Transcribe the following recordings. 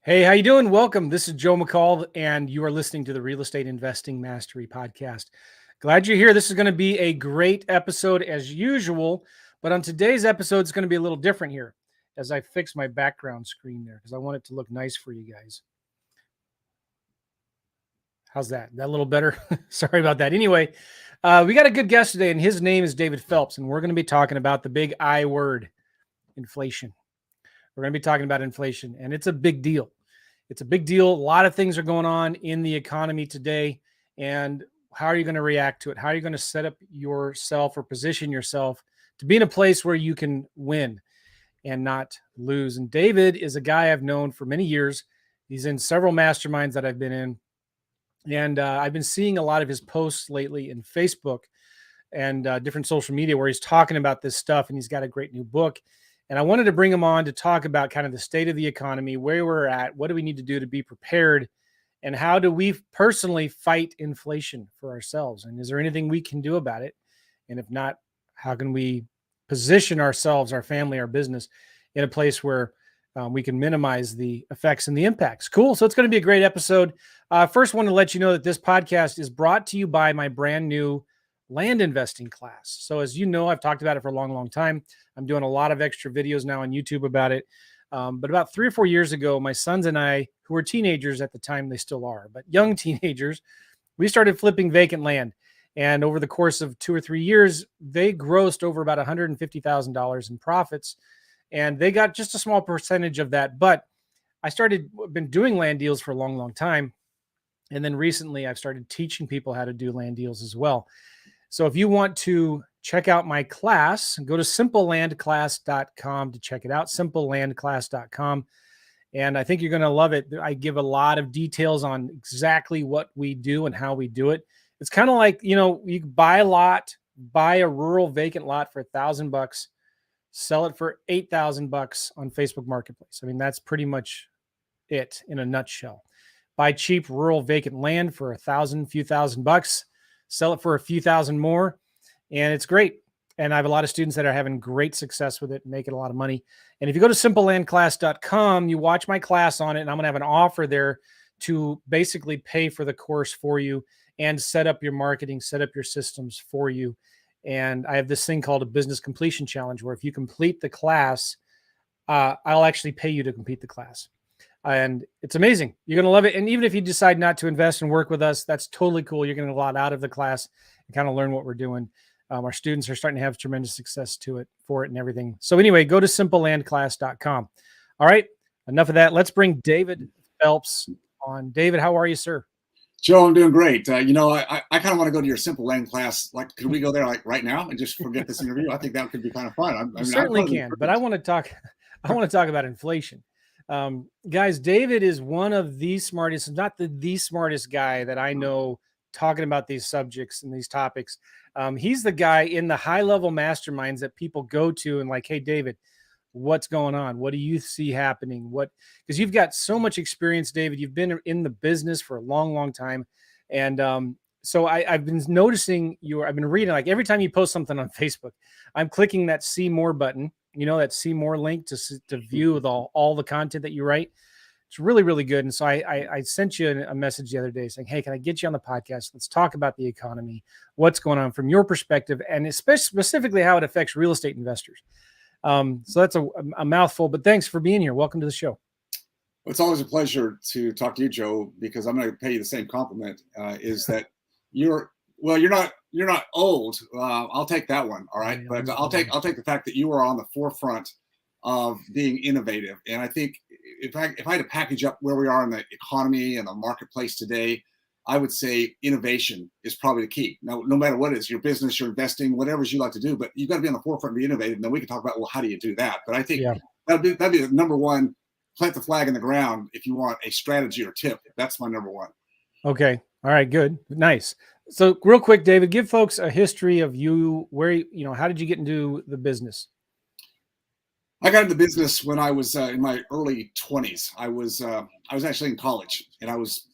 Hey, how you doing? Welcome. This is Joe McCall, and you are listening to the Real Estate Investing Mastery Podcast. Glad you're here. This is going to be a great episode as usual, but on today's episode, it's going to be a little different here as I fix my background screen there because I want it to look nice for you guys. How's that? That a little better? Sorry about that. Anyway, we got a good guest today, and his name is David Phelps, and we're going to be talking about the big I word, inflation. We're going to be talking about inflation, and it's a big deal. It's a big deal. A lot of things are going on in the economy today. And how are you going to react to it? How are you going to set up yourself or position yourself to be in a place where you can win and not lose? And David is a guy I've known for many years. He's in several masterminds that I've been in. And I've been seeing a lot of his posts lately in Facebook and different social media where he's talking about this stuff. And he's got a great new book. And I wanted to bring him on to talk about kind of the state of the economy, where we're at, what do we need to do to be prepared, and how do we personally fight inflation for ourselves? And is there anything we can do about it? And if not, how can we position ourselves, our family, our business in a place where we can minimize the effects and the impacts? Cool. So it's going to be a great episode. First, want to let you know that this podcast is brought to you by my brand new land investing class. So as you know, I've talked about it for a long, long time. I'm doing a lot of extra videos now on YouTube about it. But about 3 or 4 years ago, my sons and I, who were teenagers at the time, they still are, but young teenagers, we started flipping vacant land. And over the course of 2 or 3 years, they grossed over about $150,000 in profits. And they got just a small percentage of that. But been doing land deals for a long, long time. And then recently I've started teaching people how to do land deals as well. So if you want to check out my class, go to simplelandclass.com to check it out, simplelandclass.com. And I think you're going to love it. I give a lot of details on exactly what we do and how we do it. It's kind of like, you buy a rural vacant lot for $1,000, sell it for $8,000 on Facebook Marketplace. I mean, that's pretty much it in a nutshell. Buy cheap rural vacant land for few thousand bucks, sell it for a few thousand more, and it's great. And I have a lot of students that are having great success with it, making a lot of money. And if you go to simplelandclass.com, you watch my class on it, and I'm going to have an offer there to basically pay for the course for you and set up your marketing, set up your systems for you. And I have this thing called a business completion challenge, where if you complete the class, I'll actually pay you to complete the class. And it's amazing. You're going to love it. And even if you decide not to invest and work with us, that's totally cool. You're going to get a lot out of the class and kind of learn what we're doing. Our students are starting to have tremendous success for it and everything. So anyway, go to simplelandclass.com. All right. Enough of that. Let's bring David Phelps on. David, how are you, sir? Joe, I'm doing great. I kind of want to go to your Simple Land class. Like, could we go there like right now and just forget this interview? I think that could be kind of fun. I certainly can, but I want to talk about inflation. Guys, David is one of the smartest, not the smartest guy that I know talking about these subjects and these topics. He's the guy in the high level masterminds that people go to and like, hey, David, what's going on? What do you see happening? Because you've got so much experience, David. You've been in the business for a long, long time. And so I've been noticing I've been reading, like every time you post something on Facebook, I'm clicking that see more button, that see more link to view all the content that you write. It's really, really good. And so I sent you a message the other day saying, hey, can I get you on the podcast? Let's talk about the economy, what's going on from your perspective, and especially specifically how it affects real estate investors. So that's a mouthful, but thanks for being here. Welcome to the show. It's always a pleasure to talk to you, Joe, because I'm going to pay you the same compliment. Is that you're not old. I'll take that one. All right. But I'll take the fact that you are on the forefront of being innovative. And I think if I had to package up where we are in the economy and the marketplace today, I would say innovation is probably the key. Now, no matter what it is, your business, your investing, whatever you like to do, but you've got to be on the forefront and be innovative. And then we can talk about, well, how do you do that? But I think that'd be the number one, plant the flag in the ground if you want a strategy or tip. That's my number one. Okay. All right. Good. Nice. So real quick, David, give folks a history of you, how did you get into the business? I got into business when I was in my early 20s. I was actually in college, and I was,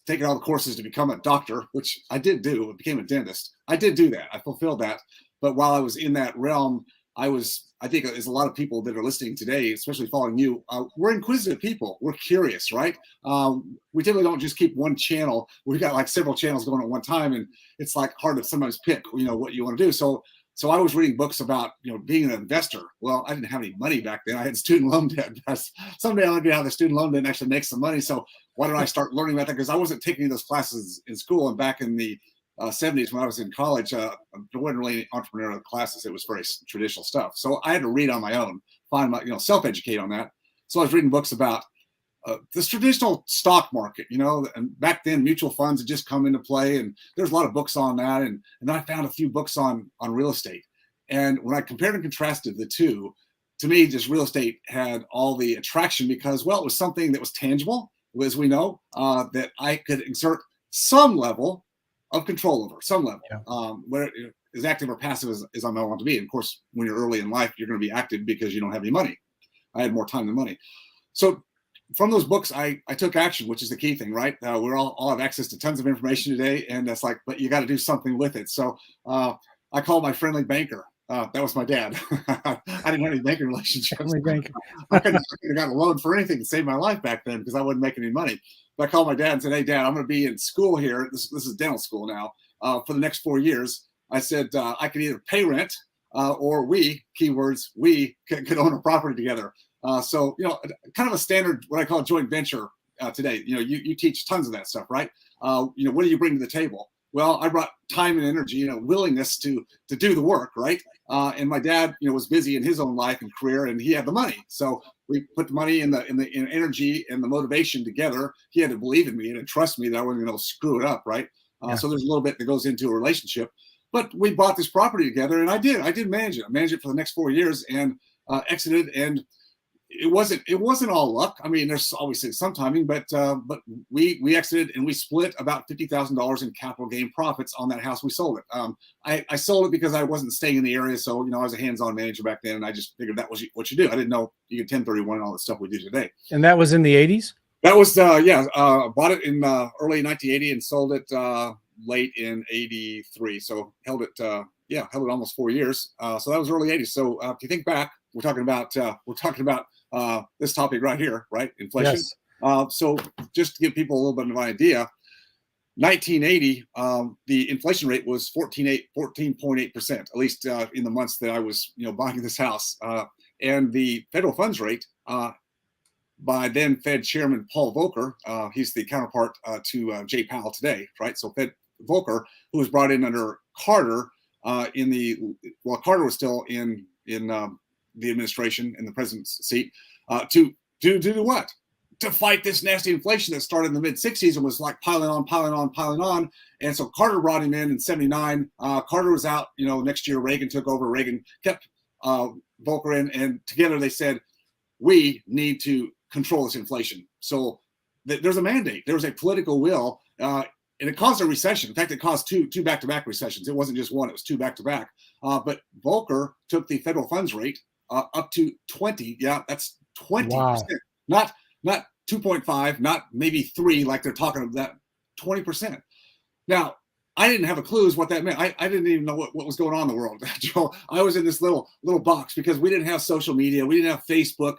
taking all the courses to become a doctor, which I did do. I became a dentist. I did do that. I fulfilled that. But while I was in that realm, I was I think is a lot of people that are listening today, especially following you, we're inquisitive people. We're curious, right? We typically don't just keep one channel. We've got like several channels going at one time, and it's like hard to sometimes pick, what you want to do. So I was reading books about, being an investor. Well, I didn't have any money back then. I had student loan debt. Someday I'll get how the student loan debt actually makes some money. So why don't I start learning about that? Because I wasn't taking those classes in school. And back in the 70s when I was in college, there wasn't really any entrepreneurial classes. It was very traditional stuff. So I had to read on my own, find my, self-educate on that. So I was reading books about this traditional stock market, and back then mutual funds had just come into play, and there's a lot of books on that. And then I found a few books on real estate. And when I compared and contrasted the two, to me, just real estate had all the attraction because, well, it was something that was tangible, as we know, that I could exert some level of control over, some level, whether as active or passive as I might want to be. And of course, when you're early in life, you're going to be active because you don't have any money. I had more time than money. So from those books, I took action, which is the key thing, right? We're all have access to tons of information today, and that's like, but you got to do something with it. So I called my friendly banker. That was my dad. I didn't have any banking relationships. I couldn't have gotten a loan for anything to save my life back then because I wasn't making any money. But I called my dad and said, "Hey, Dad, I'm going to be in school here. This is dental school now for the next 4 years." I said I could either pay rent or we, keywords, we could own a property together. So, kind of a standard, what I call joint venture today. You teach tons of that stuff, right? What do you bring to the table? Well, I brought time and energy, willingness to do the work, right? And my dad, was busy in his own life and career, and he had the money. So we put the money in energy and the motivation together. He had to believe in me and trust me that I wasn't going to screw it up, right? So there's a little bit that goes into a relationship. But we bought this property together, and I did manage it. I managed it for the next 4 years and exited. And it wasn't all luck. I mean, there's obviously some timing, but we exited and we split about $50,000 in capital gain profits on that house. We sold it. I sold it because I wasn't staying in the area, so I was a hands-on manager back then, and I just figured that was what you do. I didn't know you could 1031 and all the stuff we do today. And that was in the 80s. That was bought it in early 1980 and sold it late in 83. So held it almost 4 years. So that was early 80s. So if you think back, we're talking about this topic right here, right? Inflation. Yes. So just to give people a little bit of an idea, 1980, the inflation rate was 14.8%, at least in the months that I was, buying this house. And the federal funds rate by then Fed Chairman Paul Volcker, he's the counterpart to Jay Powell today, right? So Fed Volcker, who was brought in under Carter Carter was still in the administration in the president's seat, to do what? To fight this nasty inflation that started in the mid 60s and was like piling on. And so Carter brought him in 79. Carter was out, next year Reagan took over. Reagan kept Volcker in, and together they said, we need to control this inflation. So there's a mandate. There was a political will, and it caused a recession. In fact, it caused two back-to-back recessions. It wasn't just one, it was two back-to-back. But Volcker took the federal funds rate up to 20. Yeah, that's 20%. Wow. Not 2.5, not maybe 3, like they're talking about, that 20%. Now, I didn't have a clue as what that meant. I didn't even know what was going on in the world, Joe. I was in this little box because we didn't have social media. We didn't have Facebook.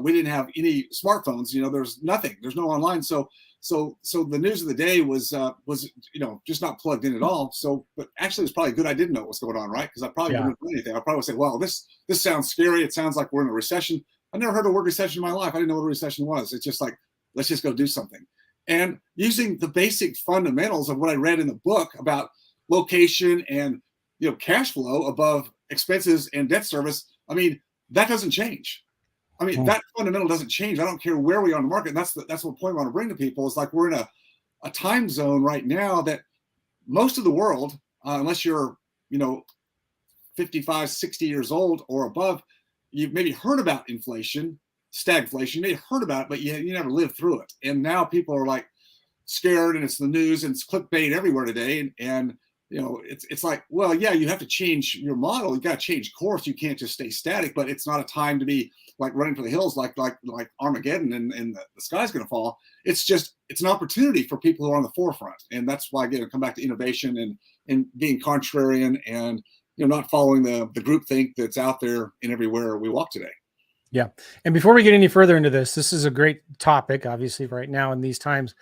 We didn't have any smartphones. There's nothing. There's no online. So the news of the day was just not plugged in at all. So, but actually, it's probably good I didn't know what was going on, right? Because I probably wouldn't do anything. I probably would say, well, this sounds scary. It sounds like we're in a recession. I never heard the word recession in my life. I didn't know what a recession was. It's just like, let's just go do something. And using the basic fundamentals of what I read in the book about location and cash flow above expenses and debt service, I mean, that doesn't change. I mean, that fundamental doesn't change. I don't care where we are in the market. And that's what point I want to bring to people is like we're in a time zone right now that most of the world, unless you're 55, 60 years old or above, you've maybe heard about inflation, stagflation. You may have heard about it, but you never lived through it. And now people are like scared, and it's the news and it's clickbait everywhere today. And it's like, well, yeah, you have to change your model. You got to change course. You can't just stay static. But it's not a time to be like running for the hills, like Armageddon, and the sky's going to fall. It's an opportunity for people who are on the forefront. And that's why again, I come back to innovation and being contrarian and not following the groupthink that's out there and everywhere we walk today. Yeah. And before we get any further into this is a great topic, obviously, right now in these times.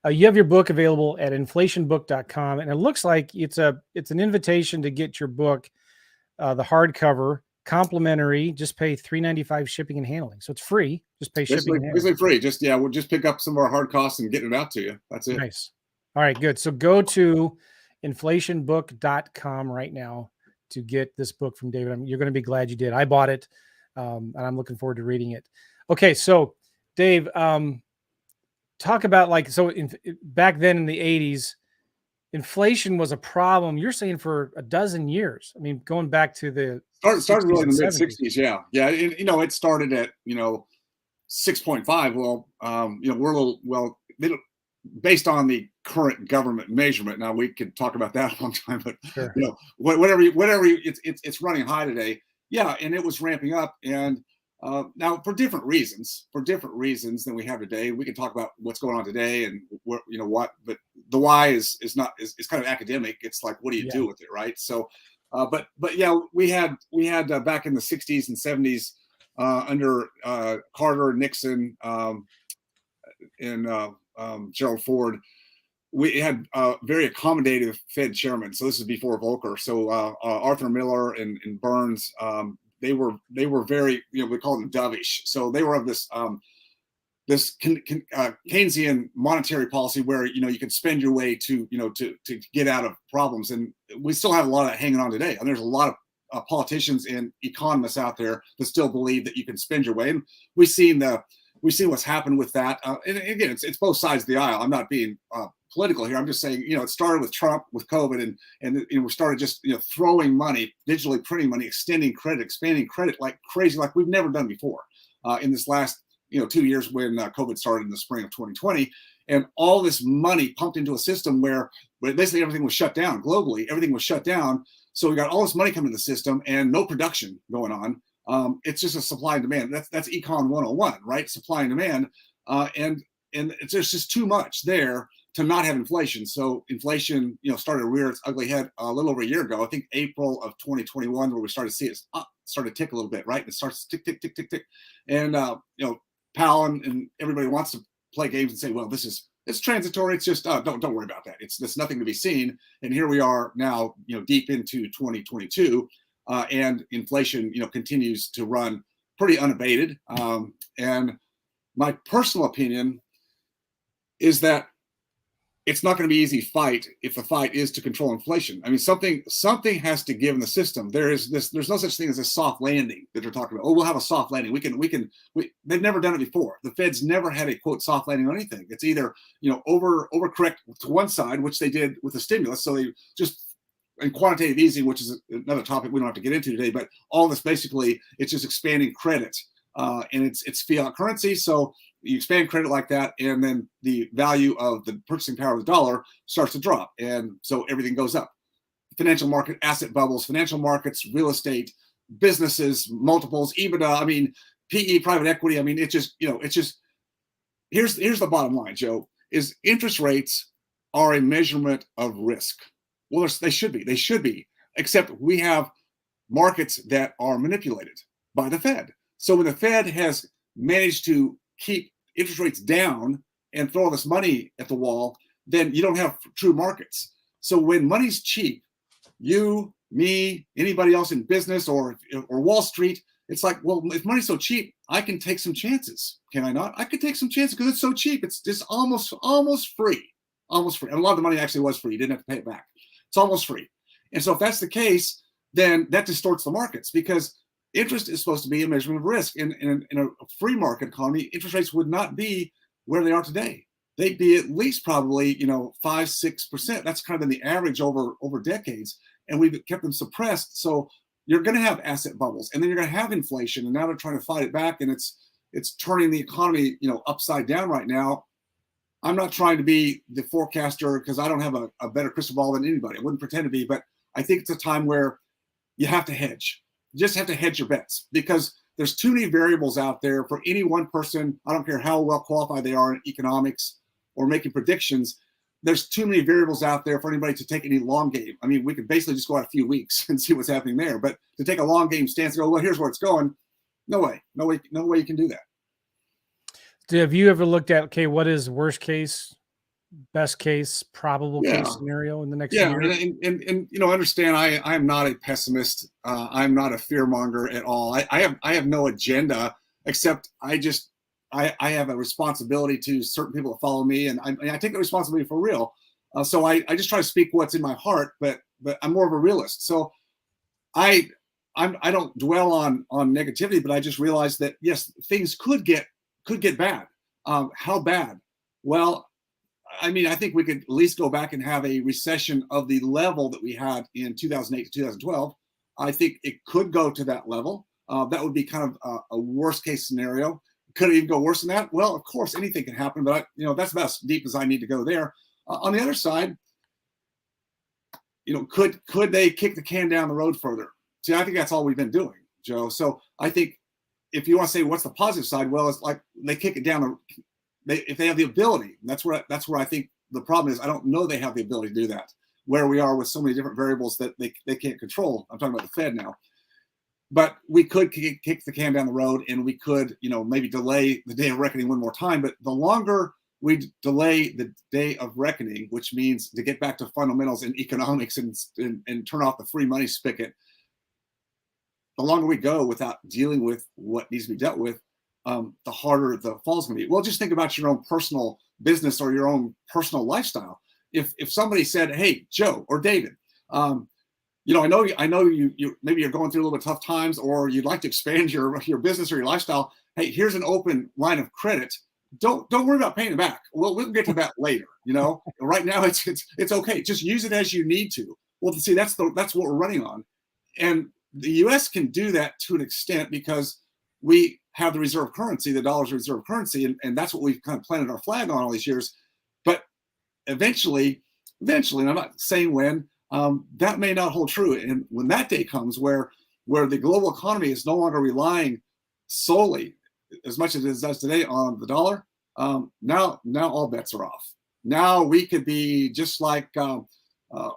You have your book available at inflationbook.com, and it looks like it's an invitation to get your book, the hardcover, complimentary. Just pay $3.95 shipping and handling, so it's free. Just pay shipping and handling. Basically free. We'll just pick up some of our hard costs and get it out to you. That's it. Nice. All right, good. So go to inflationbook.com right now to get this book from David. You're going to be glad you did. I bought it, and I'm looking forward to reading it. Okay, so Dave, talk about back then in the 80s, inflation was a problem. You're saying for a dozen years. I mean, going back to the started really in the mid 60s. Yeah. It started at 6.5. Well, we're based on the current government measurement. Now we could talk about that a long time, but sure. It's running high today. Yeah, and it was ramping up, and now for different reasons than we have today. We can talk about what's going on today and what, but the why is kind of academic. It's like, what do you do with it, right? So, but yeah, we had back in the 60s and 70s under Carter, Nixon, and Gerald Ford, we had very accommodative Fed chairman. So this is before Volcker. So Arthur Miller and Burns, they were very, we call them dovish. So they were of this Keynesian monetary policy where you could spend your way to get out of problems, and we still have a lot of that hanging on today. And there's a lot of politicians and economists out there that still believe that you can spend your way, and we see what's happened with that. And again, it's both sides of the aisle. I'm not being political here. I'm just saying, it started with Trump, with COVID, and we started just throwing money, digitally printing money, extending credit, expanding credit like crazy, like we've never done before in this last 2 years when COVID started in the spring of 2020, and all this money pumped into a system where basically everything was shut down globally. Everything was shut down, so we got all this money coming in the system and no production going on. It's just a supply and demand. That's Econ 101, right? Supply and demand, and there's just too much there to not have inflation. So inflation, started to rear its ugly head a little over a year ago. I think April of 2021, where we started to see it started to tick a little bit, right? And it starts to tick, tick, tick, tick, tick, and Powell and everybody wants to play games and say, well, it's transitory. It's just don't worry about that. There's nothing to be seen. And here we are now, deep into 2022. And inflation, continues to run pretty unabated. And my personal opinion is that it's not going to be an easy fight if the fight is to control inflation. I mean, something has to give in the system. There's no such thing as a soft landing that they're talking about. Oh, we'll have a soft landing. They've never done it before. The Fed's never had a quote soft landing on anything. It's either overcorrect to one side, which they did with the stimulus. So they just, and quantitative easing, which is another topic we don't have to get into today, but all this basically, it's just expanding credit, and it's fiat currency. So you expand credit like that, and then the value of the purchasing power of the dollar starts to drop, and so everything goes up. Financial market, asset bubbles, financial markets, real estate, businesses, multiples, EBITDA. I mean, PE, private equity. I mean, it's just here's the bottom line, Joe, is interest rates are a measurement of risk. Well, they should be, except we have markets that are manipulated by the Fed. So when the Fed has managed to keep interest rates down and throw all this money at the wall, then you don't have true markets. So when money's cheap, you, me, anybody else in business or Wall Street, it's like, well, if money's so cheap, I can take some chances. Can I not? I could take some chances because it's so cheap. It's just almost free. Almost free. And a lot of the money actually was free. You didn't have to pay it back. It's almost free. And so if that's the case, then that distorts the markets, because interest is supposed to be a measurement of risk. In a free market economy, interest rates would not be where they are today. They'd be at least probably 5-6%. That's kind of been the average over decades, and we've kept them suppressed. So you're going to have asset bubbles, and then you're going to have inflation, and now they're trying to fight it back, and it's turning the economy upside down right now. I'm not trying to be the forecaster because I don't have a better crystal ball than anybody. I wouldn't pretend to be, but I think it's a time where you have to hedge. You just have to hedge your bets, because there's too many variables out there for any one person. I don't care how well qualified they are in economics or making predictions. there's too many variables out there for anybody to take any long game. I mean, we could basically just go out a few weeks and see what's happening there. But to take a long game stance and go, well, here's where it's going. No way you can do that. Have you ever looked at, okay, what is worst case, best case, probable case scenario in the next year? And understand, I am not a pessimist. I'm not a fear monger at all. I have no agenda, except I have a responsibility to certain people that follow me, and I take the responsibility for real. So I just try to speak what's in my heart, but I'm more of a realist. So I don't dwell on negativity, but I just realize that yes, things could get bad. How bad? Well, I mean, I think we could at least go back and have a recession of the level that we had in 2008 to 2012. I think it could go to that level. That would be kind of a worst case scenario. Could it even go worse than that? Well, of course, anything can happen, but that's about as deep as I need to go there. On the other side, could they kick the can down the road further? See, I think that's all we've been doing, Joe. So I think if you want to say what's the positive side, well, it's like they kick it down. If they have the ability, that's where I think the problem is. I don't know they have the ability to do that. Where we are with so many different variables that they can't control. I'm talking about the Fed now. But we could kick the can down the road, and we could, maybe delay the day of reckoning one more time. But the longer we delay the day of reckoning, which means to get back to fundamentals in economics and turn off the free money spigot, the longer we go without dealing with what needs to be dealt with, the harder the fall's going to be. Well, just think about your own personal business or your own personal lifestyle. If somebody said, "Hey, Joe or David, I know you maybe you're going through a little bit tough times, or you'd like to expand your business or your lifestyle. Hey, here's an open line of credit. Don't worry about paying it back. Well, we'll get to that later. Right now it's okay. Just use it as you need to." Well, see, that's what we're running on, and the U.S. can do that to an extent because we have the reserve currency, the dollar's reserve currency, and that's what we've kind of planted our flag on all these years. But eventually, and I'm not saying when. That may not hold true. And when that day comes where the global economy is no longer relying solely, as much as it does today, on the dollar, now all bets are off. Now we could be just like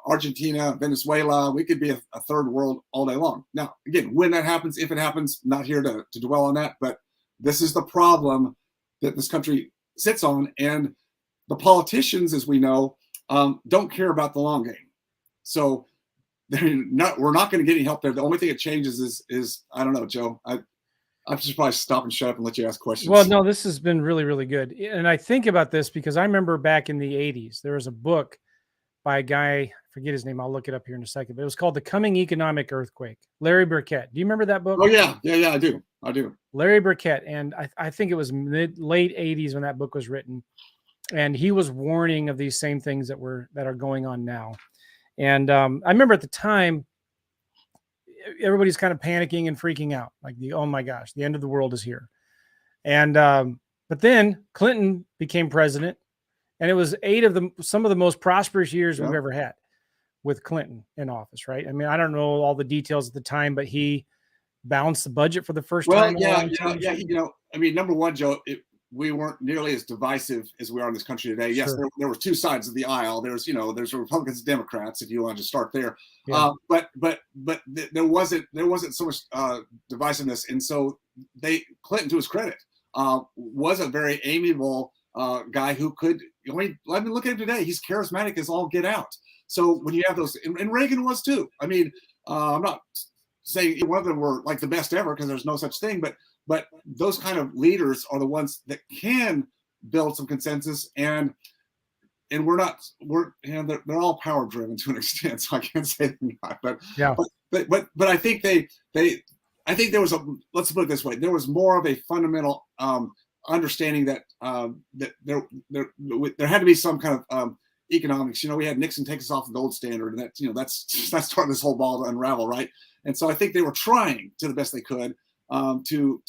Argentina, Venezuela. We could be a third world all day long. Now, again, when that happens, if it happens, not here to dwell on that, but this is the problem that this country sits on. And the politicians, as we know, don't care about the long game. So we're not going to get any help there. The only thing that changes is I don't know, Joe. I should probably stop and shut up and let you ask questions. Well, no, this has been really, really good. And I think about this because I remember back in the 80s, there was a book by a guy, I forget his name. I'll look it up here in a second, but it was called The Coming Economic Earthquake. Larry Burkett. Do you remember that book? Oh, yeah, I do. Larry Burkett. And I think it was late 80s when that book was written. And he was warning of these same things that are going on now. And I remember at the time, everybody's kind of panicking and freaking out, like oh my gosh, the end of the world is here. And but then Clinton became president, and it was some of the most prosperous years we've ever had with Clinton in office, right? I mean, I don't know all the details at the time, but he balanced the budget for the first time. I mean, number one, Joe, we weren't nearly as divisive as we are in this country today. Yes, sure. There were two sides of the aisle. There's Republicans and Democrats, if you want to start there. Yeah. But there wasn't so much divisiveness, and so Clinton, to his credit, was a very amiable guy who could. I mean, look at him today. He's charismatic as all get out. So when you have those, and Reagan was too. I mean, I'm not saying one of them were like the best ever because there's no such thing, but those kind of leaders are the ones that can build some consensus, and they're all power driven to an extent, so I can't say they're not. But I think I think there was let's put it this way, there was more of a fundamental understanding that there had to be some kind of economics. We had Nixon take us off the gold standard, and that's starting this whole ball to unravel, right? And so I think they were trying to the best they could to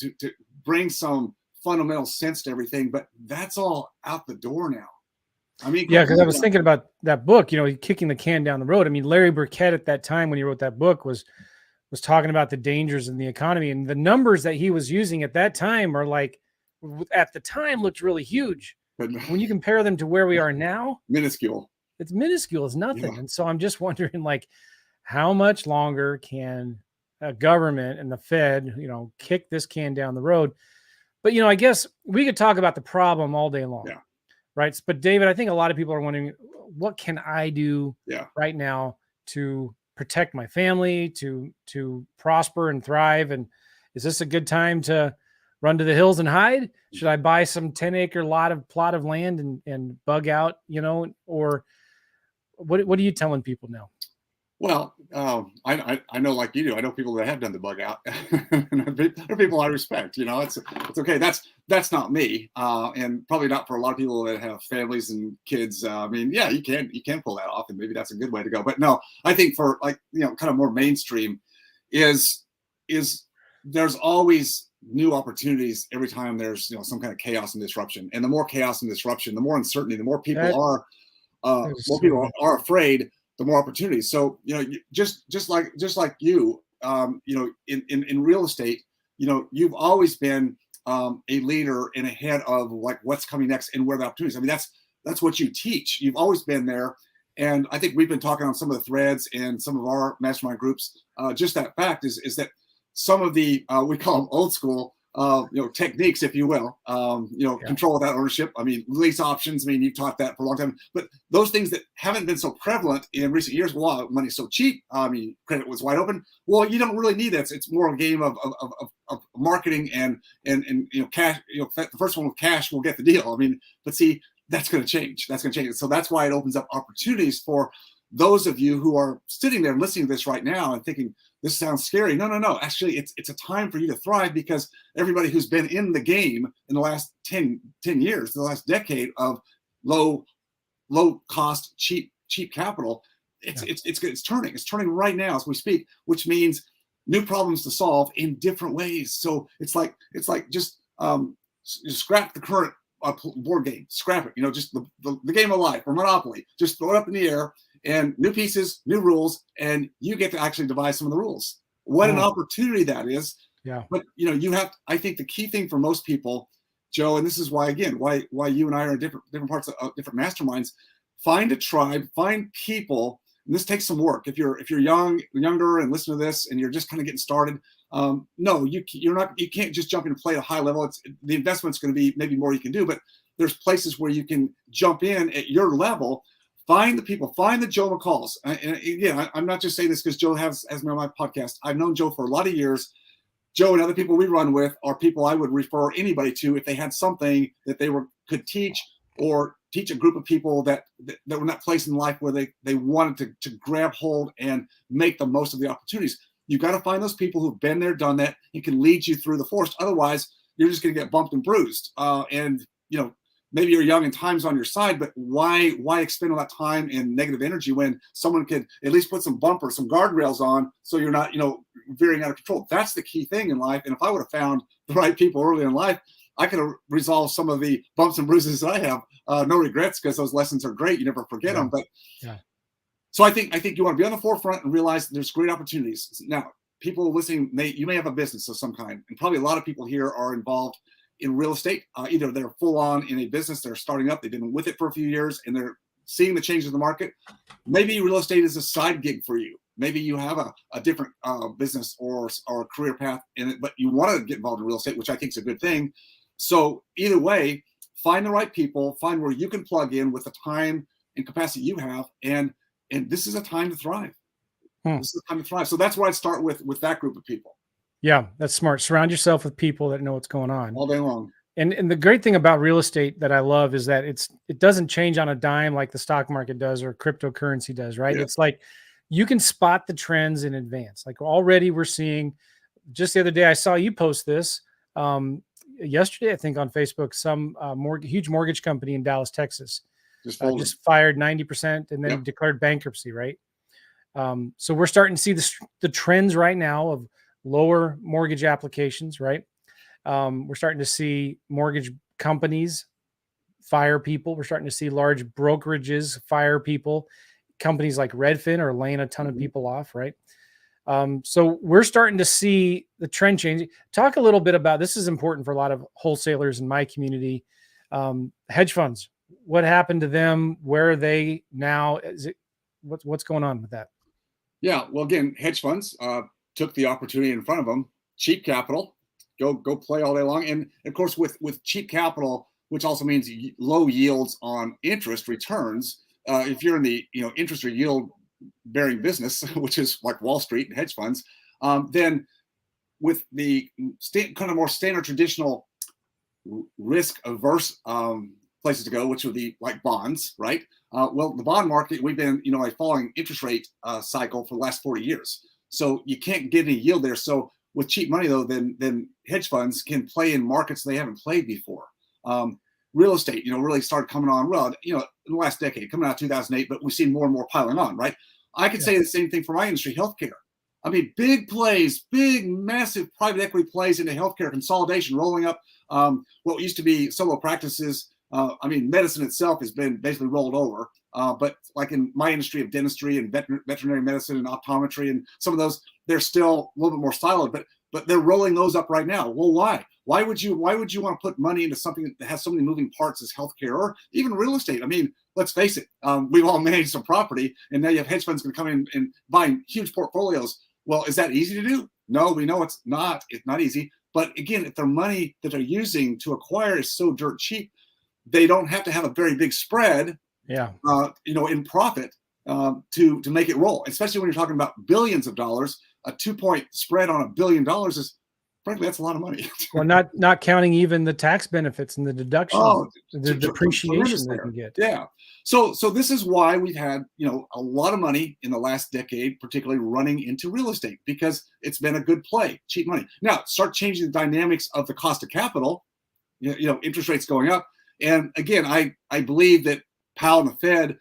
bring some fundamental sense to everything, but that's all out the door now. I mean, yeah, because I was thinking about that book, kicking the can down the road. I mean, Larry Burkett at that time when he wrote that book was talking about the dangers in the economy, and the numbers that he was using at that time looked really huge. but when you compare them to where we are now, minuscule. It's minuscule. It's nothing. Yeah. And so I'm just wondering, like, how much longer can a government and the Fed, kick this can down the road? But, I guess we could talk about the problem all day long. Yeah. Right. But David, I think a lot of people are wondering, what can I do right now to protect my family, to prosper and thrive? And is this a good time to run to the hills and hide? Should I buy some 10-acre plot of land and bug out, or what are you telling people now? Well, I know, like you do, I know people that have done the bug out. They're people I respect. It's okay. That's not me, and probably not for a lot of people that have families and kids. I mean, yeah, you can pull that off, and maybe that's a good way to go. But no, I think for kind of more mainstream, is there's always new opportunities every time there's some kind of chaos and disruption. And the more chaos and disruption, the more uncertainty, the more people are afraid, the more opportunities. So, just like you, in real estate, you've always been a leader and ahead of like what's coming next and where the opportunities. I mean, that's what you teach. You've always been there. And I think we've been talking on some of the threads and some of our mastermind groups. Just that fact is that some of the, we call them old school, techniques, if you will, control without ownership. I mean, lease options. I mean, you've taught that for a long time, but those things that haven't been so prevalent in recent years. Well, money's so cheap. I mean, credit was wide open. Well, you don't really need that. It's more a game of marketing and cash. The first one with cash will get the deal. I mean, but see, that's going to change. That's going to change. So that's why it opens up opportunities for those of you who are sitting there listening to this right now and thinking, this sounds scary. No. Actually, it's a time for you to thrive, because everybody who's been in the game in the last 10 years, the last decade of low cost, cheap capital, it's turning. It's turning right now as we speak, which means new problems to solve in different ways. So it's like just scrap the current board game, scrap it. Just the game of life or Monopoly. Just throw it up in the air. And new pieces, new rules, and you get to actually devise some of the rules. What an opportunity that is. Yeah. But you have. I think the key thing for most people, Joe, and this is why you and I are in different parts of different masterminds. Find a tribe, find people, and this takes some work. If you're younger, and listen to this, and you're just kind of getting started, no, you're not. You can't just jump in and play at a high level. The investment's going to be maybe more you can do, but there's places where you can jump in at your level. Find the people, find the Joe McCalls. And again, I'm not just saying this because Joe has me on my podcast. I've known Joe for a lot of years. Joe and other people we run with are people I would refer anybody to if they had something that they could teach, or teach a group of people that were in that place in life where they wanted to grab hold and make the most of the opportunities. You got to find those people who've been there, done that, and can lead you through the forest. Otherwise, you're just going to get bumped and bruised. Maybe you're young and time's on your side, but why expend all that time in negative energy when someone could at least put some bumpers, some guardrails on, so you're not, veering out of control? That's the key thing in life. And if I would have found the right people early in life, I could have resolved some of the bumps and bruises that I have. No regrets, because those lessons are great. You never forget them. But so I think you want to be on the forefront and realize there's great opportunities. Now, people listening, you may have a business of some kind, and probably a lot of people here are involved in real estate. Either they're full on in a business, they're starting up, they've been with it for a few years, and they're seeing the changes in the market. Maybe real estate is a side gig for you. Maybe you have a different business or a career path in it, but you want to get involved in real estate, which I think is a good thing. So either way, find the right people, find where you can plug in with the time and capacity you have, and this is a time to thrive. This is a time to thrive. So that's where I'd start with that group of people. Yeah, that's smart. Surround yourself with people that know what's going on all day long. And the great thing about real estate that I love is that it doesn't change on a dime like the stock market does or cryptocurrency does, right? Yeah. It's like you can spot the trends in advance. Like already we're seeing, just the other day I saw you post this yesterday, I think on Facebook, some huge mortgage company in Dallas, Texas just fired 90% and then declared bankruptcy, right? So we're starting to see the trends right now of lower mortgage applications, right? We're starting to see mortgage companies fire people. We're starting to see large brokerages fire people. Companies like Redfin are laying a ton of people off, right? So we're starting to see the trend change. Talk a little bit about, this is important for a lot of wholesalers in my community. Hedge funds, what happened to them? Where are they now? What's going on with that? Yeah, well, again, hedge funds took the opportunity in front of them, cheap capital, go play all day long, and of course with cheap capital, which also means low yields on interest returns. If you're in the interest or yield bearing business, which is like Wall Street and hedge funds, then with the kind of more standard traditional risk averse places to go, which would be like bonds, right? Well, the bond market, we've been, a falling interest rate cycle for the last 40 years. So you can't get any yield there. So with cheap money, though, then hedge funds can play in markets they haven't played before. Real estate, really started coming on, well, in the last decade, coming out of 2008, but we've seen more and more piling on, right? I could say the same thing for my industry, healthcare. I mean, big plays, big, massive private equity plays into healthcare consolidation, rolling up what used to be solo practices. Medicine itself has been basically rolled over. But like in my industry of dentistry and veterinary medicine and optometry and some of those, they're still a little bit more siloed, but they're rolling those up right now. Well, why? Why would you want to put money into something that has so many moving parts as healthcare or even real estate? I mean, let's face it, we've all managed some property, and now you have hedge funds going to come in and buying huge portfolios. Well, is that easy to do? No, we know it's not. It's not easy. But again, if their money that they're using to acquire is so dirt cheap, they don't have to have a very big spread, in profit to make it roll. Especially when you're talking about billions of dollars, a 2-point spread on $1 billion is, frankly, that's a lot of money. Well, not counting even the tax benefits and the deductions, the depreciation they can get. Yeah. So this is why we've had, a lot of money in the last decade, particularly running into real estate, because it's been a good play, cheap money. Now, start changing the dynamics of the cost of capital, interest rates going up. And again, I believe that Powell and the Fed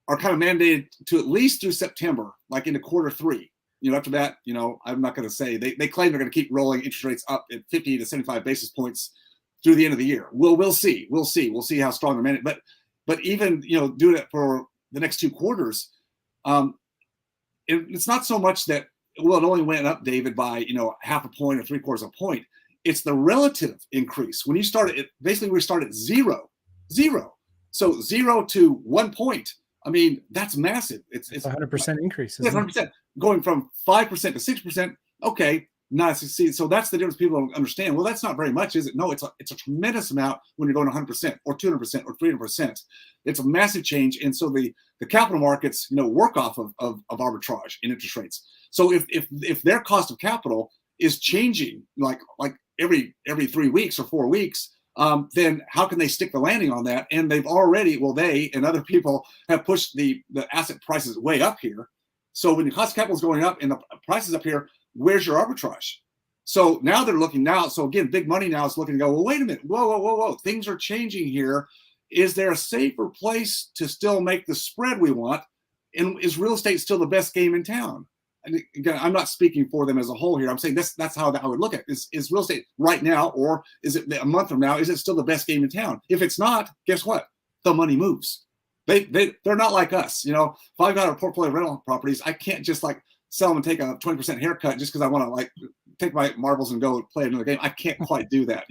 are kind of mandated to at least through September, like into Q3. After that, I'm not going to say they claim they're going to keep rolling interest rates up at 50 to 75 basis points through the end of the year. We'll see. We'll see how strong they're managed. But even doing it for the next 2 quarters, it's not so much that it only went up, David, by half a point or 3/4 of a point. It's the relative increase. When you start it, basically we start at zero. So 0 to 1 point. I mean, that's massive. It's 100% increase. Yeah, 100%. Going from 5% to 6%. Okay, nice. See, so that's the difference. People don't understand. Well, that's not very much, is it? No, it's a tremendous amount when you're going 100% or 200% or 300%. It's a massive change, and so the capital markets, work off of arbitrage in interest rates. So if their cost of capital is changing like every 3 weeks or 4 weeks, then how can they stick the landing on that? And they've already, they and other people have pushed the asset prices way up here. So when the cost of capital is going up and the prices up here, where's your arbitrage? So now they're looking now. So again, big money now is looking to go, well, wait a minute. Whoa. Things are changing here. Is there a safer place to still make the spread we want? And is real estate still the best game in town? And again, I'm not speaking for them as a whole here. I'm saying that's how I would look at it. Is real estate right now, or is it a month from now? Is it still the best game in town? If it's not, guess what? The money moves. They're not like us. If I've got a portfolio of rental properties, I can't just sell them and take a 20% haircut just because I want to take my marbles and go play another game. I can't quite do that,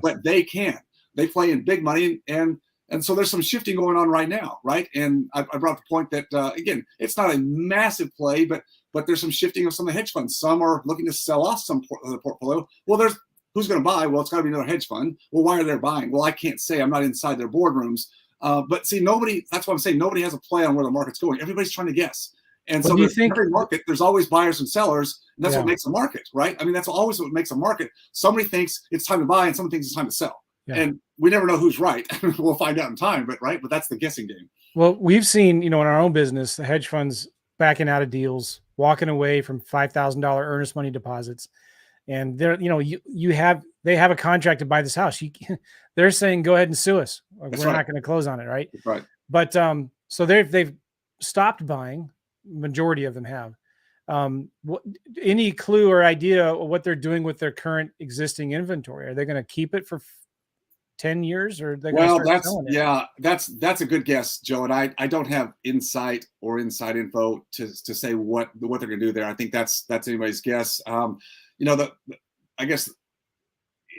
but they can. They play in big money, and so there's some shifting going on right now, right? And I brought the point that again, it's not a massive play, but there's some shifting of some of the hedge funds. Some are looking to sell off some of the portfolio. Well, there's who's going to buy? Well, it's got to be another hedge fund. Well, why are they buying? Well, I can't say. I'm not inside their boardrooms. But see, that's what I'm saying. Nobody has a play on where the market's going. Everybody's trying to guess. And so in every market, there's always buyers and sellers. And that's what makes a market, right? I mean, that's always what makes a market. Somebody thinks it's time to buy and someone thinks it's time to sell. Yeah. And we never know who's right. We'll find out in time, but that's the guessing game. Well, we've seen, in our own business, the hedge funds backing out of deals, walking away from $5,000 earnest money deposits. And they're, they have a contract to buy this house. They're saying, go ahead and sue us. We're not going to close on it. Right. Right. But, so they've stopped buying. Majority of them have. Any clue or idea of what they're doing with their current existing inventory? Are they going to keep it for 10 years, or they're going to start selling it? That's a good guess, Joe. And I don't have inside info to say what they're going to do there. I think that's anybody's guess. I guess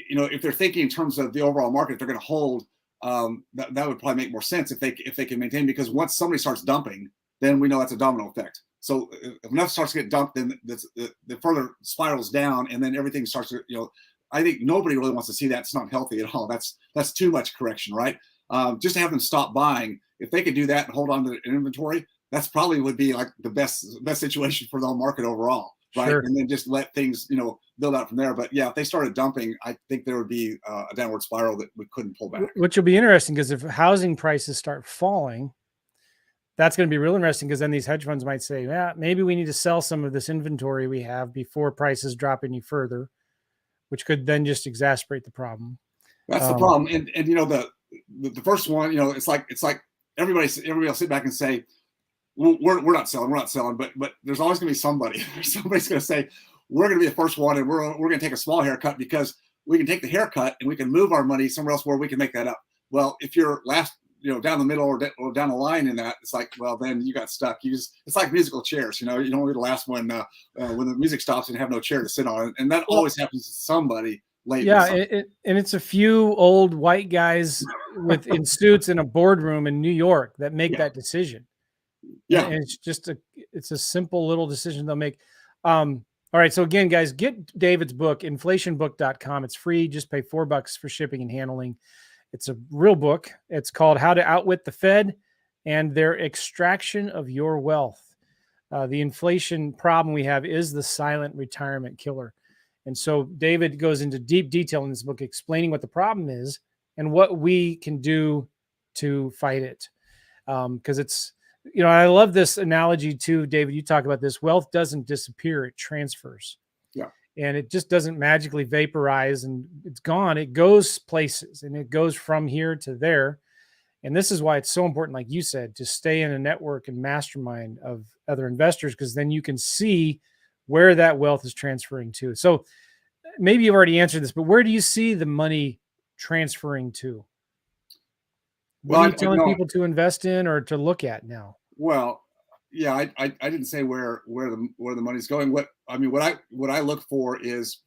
if they're thinking in terms of the overall market, they're going to hold. That would probably make more sense if they can maintain, because once somebody starts dumping, then we know that's a domino effect. So if enough starts to get dumped, then the further spirals down, and then everything starts to, I think nobody really wants to see that. It's not healthy at all. That's too much correction, right? Just to have them stop buying, if they could do that and hold on to an inventory, that's probably would be like the best situation for the whole market overall, right? Sure. And then just let things, build out from there. But yeah, if they started dumping, I think there would be a downward spiral that we couldn't pull back. Which will be interesting, because if housing prices start falling, that's going to be real interesting, because then these hedge funds might say, yeah, maybe we need to sell some of this inventory we have before prices drop any further, which could then just exacerbate the problem. That's the problem. And the first one, it's like everybody will sit back and say, well, we're not selling, but there's always going to be somebody. Somebody's going to say, we're going to be the first one, and we're going to take a small haircut because we can take the haircut and we can move our money somewhere else where we can make that up. Well, if you're last, down the middle or down the line in that, it's like, well, then you got stuck. It's like musical chairs. You don't be the last one when the music stops and have no chair to sit on, and that always happens to somebody late. Yeah, and it's a few old white guys in suits in a boardroom in New York that make that decision. Yeah, and it's a simple little decision they'll make. All right, so again, guys, get David's book, inflationbook.com. It's free. Just pay $4 for shipping and handling. It's a real book. It's called How to Outwit the Fed and Their Extraction of Your Wealth. The inflation problem we have is the silent retirement killer. And so David goes into deep detail in this book, explaining what the problem is and what we can do to fight it. Because it's, I love this analogy too, David. You talk about this. Wealth doesn't disappear, it transfers. Yeah. And it just doesn't magically vaporize and it's gone. It goes places, and it goes from here to there. And this is why it's so important, like you said, to stay in a network and mastermind of other investors, because then you can see where that wealth is transferring to. So maybe you've already answered this, but where do you see the money transferring to? What are you telling people to invest in or to look at now? Well, yeah, I didn't say where the money's going. What I look for is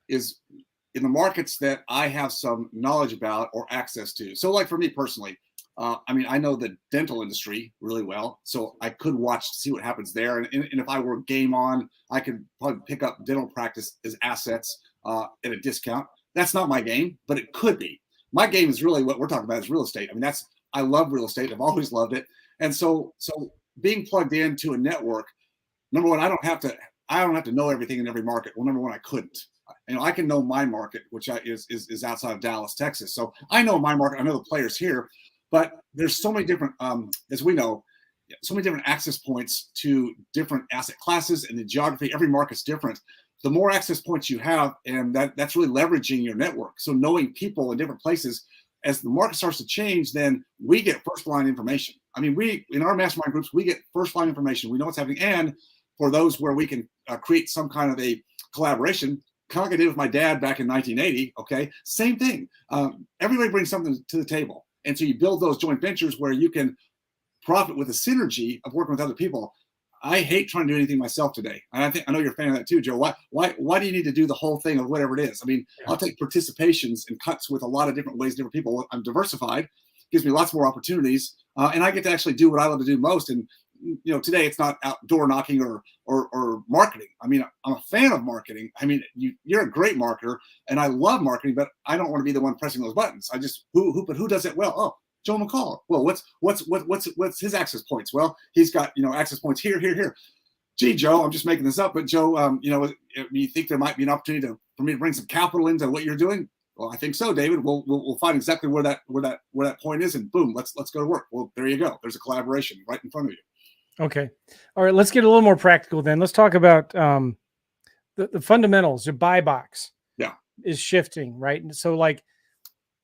in the markets that I have some knowledge about or access to. So like for me personally, I know the dental industry really well, so I could watch to see what happens there. And if I were game on, I could probably pick up dental practice as assets at a discount. That's not my game, but it could be. My game is really what we're talking about is real estate. I love real estate. I've always loved it. And so being plugged into a network, number one, I don't have to know everything in every market. Well, number one, I couldn't. I can know my market, which is outside of Dallas, Texas. So I know my market. I know the players here, but there's so many different, as we know, so many different access points to different asset classes, and the geography. Every market's different. The more access points you have, and that's really leveraging your network. So knowing people in different places, as the market starts to change, then we get first line information. We in our mastermind groups, we get first line information. We know what's happening. And for those where we can create some kind of a collaboration, kind of like I did with my dad back in 1980, okay, same thing. Everybody brings something to the table. And so you build those joint ventures where you can profit with a synergy of working with other people. I hate trying to do anything myself today. And I know you're a fan of that too, Joe. Why do you need to do the whole thing of whatever it is? I'll take participations and cuts with a lot of different ways, different people. I'm diversified, gives me lots more opportunities. And I get to actually do what I love to do most. And, today it's not outdoor knocking or marketing. I'm a fan of marketing. You're a great marketer and I love marketing, but I don't want to be the one pressing those buttons. But who does it well? Oh, Joe McCall. Well, what's his access points? Well, he's got, access points here. Gee, Joe, I'm just making this up, but Joe, you think there might be an opportunity for me to bring some capital into what you're doing? Well, I think so, David. We'll find exactly where that point is, and boom, let's go to work. Well, there you go. There's a collaboration right in front of you. Okay. All right. Let's get a little more practical then. Let's talk about the fundamentals. Your buy box is shifting, right? And so like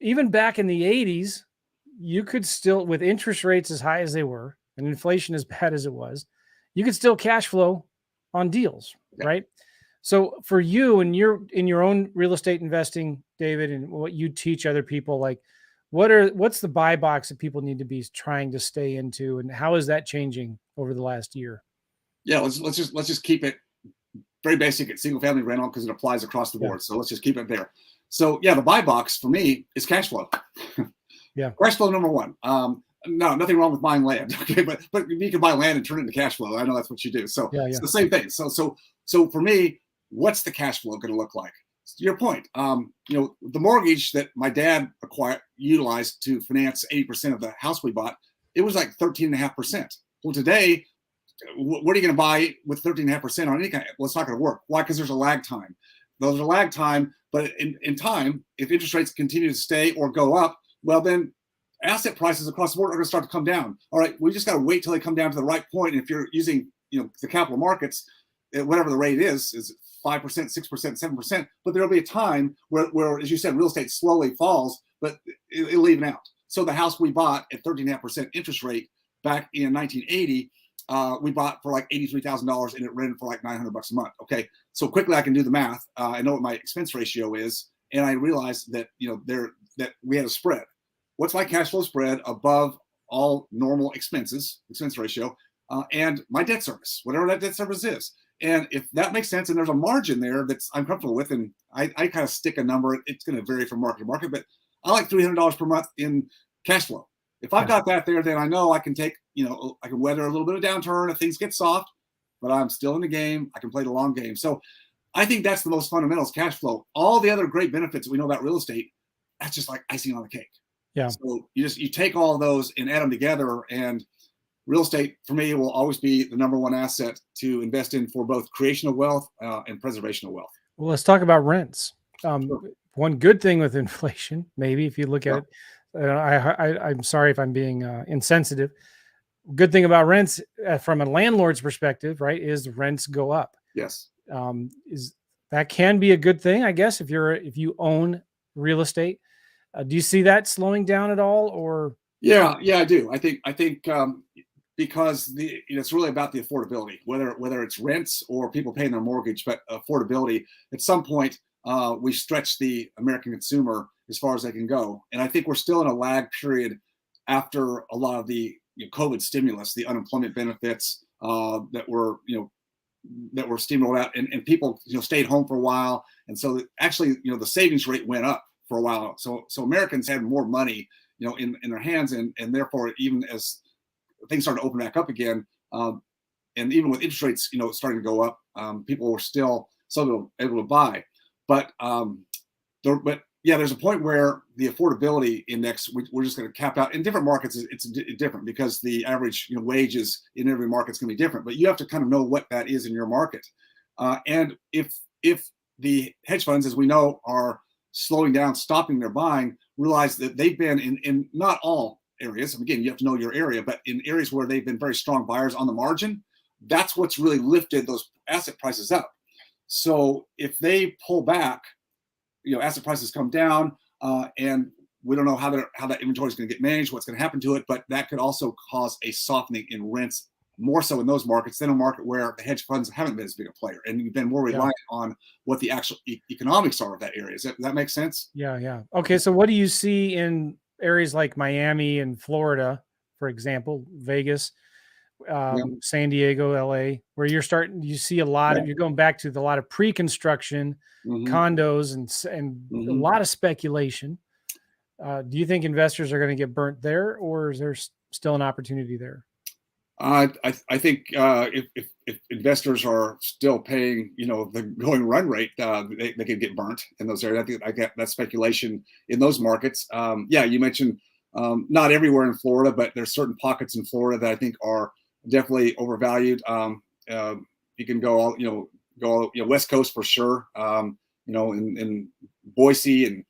even back in the 80s, you could still, with interest rates as high as they were and inflation as bad as it was, you could still cash flow on deals, right? So for you and in your own real estate investing, David, and what you teach other people, like what's the buy box that people need to be trying to stay into, and how is that changing over the last year? Yeah, let's just keep it very basic at single family rental because it applies across the board. So let's just keep it there. So yeah, the buy box for me is cash flow. Yeah. Cash flow number one. No, nothing wrong with buying land. Okay, but you can buy land and turn it into cash flow. I know that's what you do. So Yeah, it's the same thing. So for me, what's the cash flow going to look like? To your point, the mortgage that my dad utilized to finance 80% of the house we bought, it was like 13.5%. Well, today, what are you going to buy with 13.5% on any kind? Well, it's not going to work. Why? Because there's a lag time. There's a lag time, but in time, if interest rates continue to stay or go up, well, then asset prices across the board are going to start to come down. All right, we just got to wait till they come down to the right point. And if you're using, the capital markets, whatever the rate is 5%, 6%, 7%. But there'll be a time where, as you said, real estate slowly falls, but it'll even out. So the house we bought at 13.5% interest rate back in 1980, we bought for like $83,000 and it rented for like $900 a month. Okay, so quickly I can do the math. I know what my expense ratio is, and I realized that that we had a spread. What's my cash flow spread above all normal expense ratio, and my debt service, whatever that debt service is. And if that makes sense, and there's a margin there that's I'm comfortable with, and I kind of stick a number. It's going to vary from market to market, but I like $300 per month in cash flow. If I've got that there, then I know I can take, I can weather a little bit of downturn if things get soft, but I'm still in the game. I can play the long game. So I think that's the most fundamentals, cash flow. All the other great benefits that we know about real estate, that's just like icing on the cake. Yeah. So you take all of those and add them together, and real estate for me will always be the number one asset to invest in for both creation of wealth and preservation of wealth. Well, let's talk about rents. Sure. One good thing with inflation, maybe if you look at it, I'm sorry if I'm being insensitive. Good thing about rents from a landlord's perspective, right, is rents go up. Yes. Is that can be a good thing, I guess, if you own real estate. Do you see that slowing down at all, or? Yeah, I do. I think because it's really about the affordability, whether it's rents or people paying their mortgage, but affordability. At some point, we stretch the American consumer as far as they can go, and I think we're still in a lag period after a lot of the COVID stimulus, the unemployment benefits that were stimulated out, and people stayed home for a while, and so actually the savings rate went up for a while. So Americans had more money in their hands, and therefore even as things started to open back up again, and even with interest rates starting to go up, people were still able to buy. But there's a point where the affordability index, we're just going to cap out. In different markets, it's different because the average wages in every market is going to be different. But you have to kind of know what that is in your market. And if the hedge funds, as we know, are slowing down, stopping their buying, realize that they've been in not all areas. And again, you have to know your area, but in areas where they've been very strong buyers on the margin, that's what's really lifted those asset prices up. So if they pull back, asset prices come down, and we don't know how that inventory is going to get managed, what's going to happen to it, but that could also cause a softening in rents, more so in those markets than a market where the hedge funds haven't been as big a player, and you've been more reliant on what the actual economics are of that area. Does that make sense? Yeah. Okay, so what do you see in areas like Miami and Florida, for example, Vegas, San Diego, LA, where you see a lot of, you're going back to a lot of pre-construction condos and a lot of speculation. Do you think investors are going to get burnt there, or is there still an opportunity there? I think if investors are still paying, the going run rate, they could get burnt in those areas. I get that speculation in those markets. You mentioned not everywhere in Florida, but there's certain pockets in Florida that I think are definitely overvalued. You can go all West Coast for sure. In Boise and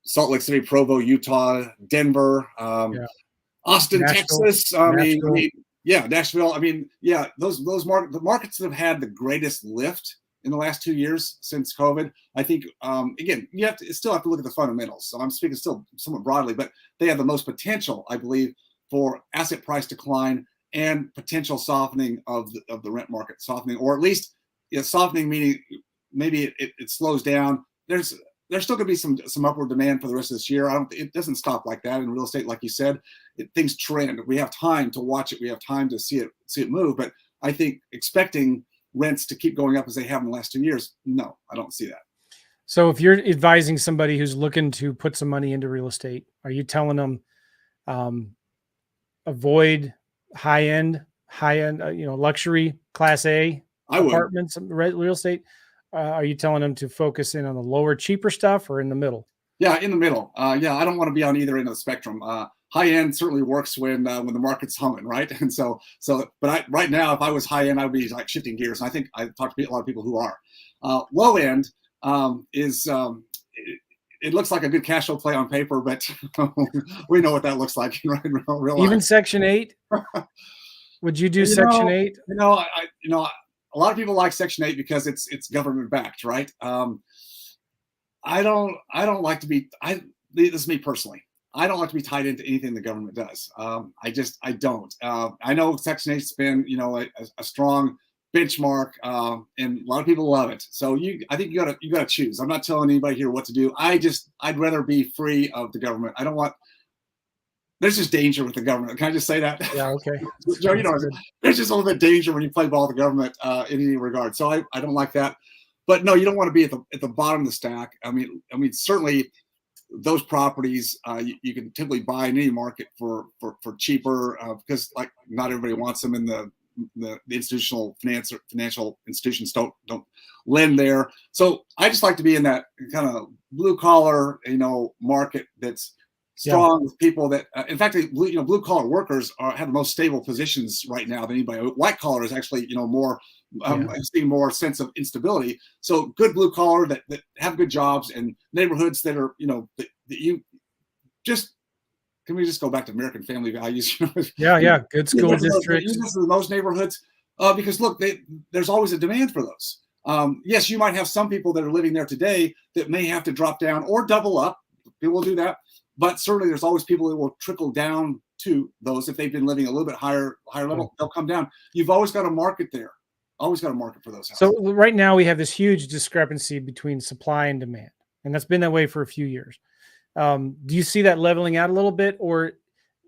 Salt Lake City, Provo, Utah, Denver. Austin, Nashville, Texas. Nashville. Those markets that have had the greatest lift in the last 2 years since COVID. I think again, you still have to look at the fundamentals. So I'm speaking still somewhat broadly, but they have the most potential, I believe, for asset price decline and potential softening of the rent market, or at least softening, meaning maybe it slows down. There's still going to be some upward demand for the rest of this year. It doesn't stop like that in real estate, like you said. Things trend. We have time to watch it. We have time to see it move. But I think expecting rents to keep going up as they have in the last 2 years, no, I don't see that. So if you're advising somebody who's looking to put some money into real estate, are you telling them avoid high end, luxury class A I would. apartments, real estate? Are you telling them to focus in on the lower, cheaper stuff or in the middle? Yeah, in the middle. Yeah, I don't want to be on either end of the spectrum. High end certainly works when the market's humming, right? And but right now, if I was high end, I would be like shifting gears. And I think I talked to a lot of people who are. Low end is it looks like a good cash flow play on paper, but we know what that looks like in real life. Even Section 8? Would you do Section 8? A lot of people like Section 8 because it's government backed, right? I don't like to be. This is me personally. I don't like to be tied into anything the government does. I don't. I know Section 8's been, a strong benchmark, and a lot of people love it. So I think you gotta choose. I'm not telling anybody here what to do. I'd rather be free of the government. I don't want. There's just danger with the government. Can I just say that? Yeah. Okay. Joe, there's just a little bit of danger when you play ball with the government in any regard. So I don't like that. But no, you don't want to be at the bottom of the stack. I mean, certainly those properties you can typically buy in any market for cheaper because like not everybody wants them in the institutional financial institutions don't lend there. So I just like to be in that kind of blue collar market that's strong with people that in fact blue collar workers have the most stable positions right now than anybody. White collar is actually more seeing more sense of instability. So good blue collar that have good jobs and neighborhoods that are that you just. Can we just go back to American family values? Yeah. Good school districts. Those neighborhoods, because look, there's always a demand for those. Yes, you might have some people that are living there today that may have to drop down or double up. People will do that. But certainly there's always people that will trickle down to those. If they've been living a little bit higher level, they'll come down. You've always got a market there. Always got a market for those houses. So right now we have this huge discrepancy between supply and demand. And that's been that way for a few years. Do you see that leveling out a little bit? Or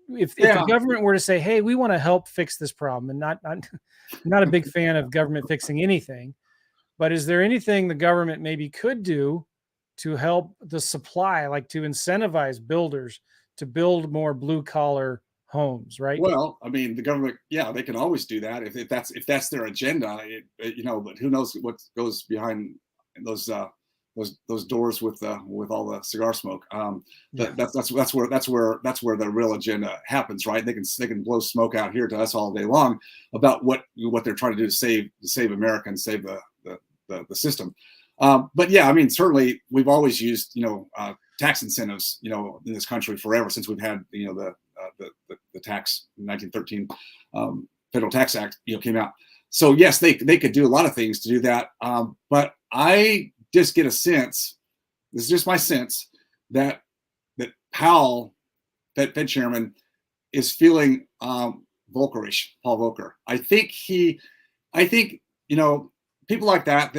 if the government were to say, hey, we want to help fix this problem, and not a big fan of government fixing anything, but is there anything the government maybe could do to help the supply, like to incentivize builders to build more blue collar homes, right? Well, I mean, the government, they can always do that if that's their agenda, but who knows what goes behind those doors with all the cigar smoke. That's where the real agenda happens, right? They can blow smoke out here to us all day long about what they're trying to do to save America and save the system. But yeah, I mean, certainly we've always used, tax incentives, in this country forever since we've had, the tax 1913 Federal Tax Act, came out. So yes, they could do a lot of things to do that. But I just get a sense, this is just my sense, that Powell, Fed chairman, is feeling Volckerish, Paul Volcker. I think people like that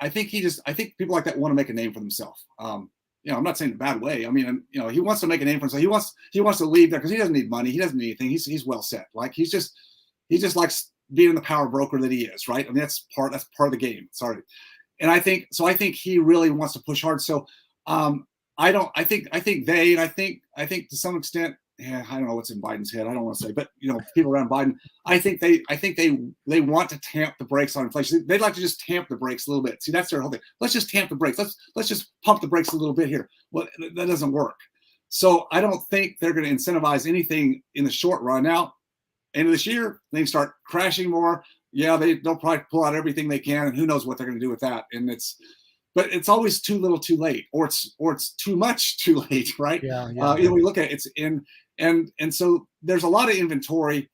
I think people like that want to make a name for themselves. I'm not saying in a bad way. I mean, he wants to make a name for himself. He wants to leave there because he doesn't need money. He doesn't need anything. He's well set. Like he just likes being the power broker that he is, right? I mean, that's part of the game. Sorry. And I think he really wants to push hard. So I think to some extent, I don't know what's in Biden's head. I don't want to say, but people around Biden, I think they want to tamp the brakes on inflation. They'd like to just tamp the brakes a little bit. See, that's their whole thing. Let's just tamp the brakes. Let's just pump the brakes a little bit here. Well, that doesn't work. So I don't think they're going to incentivize anything in the short run. Now, end of this year, things start crashing more. Yeah, they'll probably pull out everything they can, and who knows what they're going to do with that. But it's always too little, too late, or it's too much, too late, right? We look at it, it's in. And so there's a lot of inventory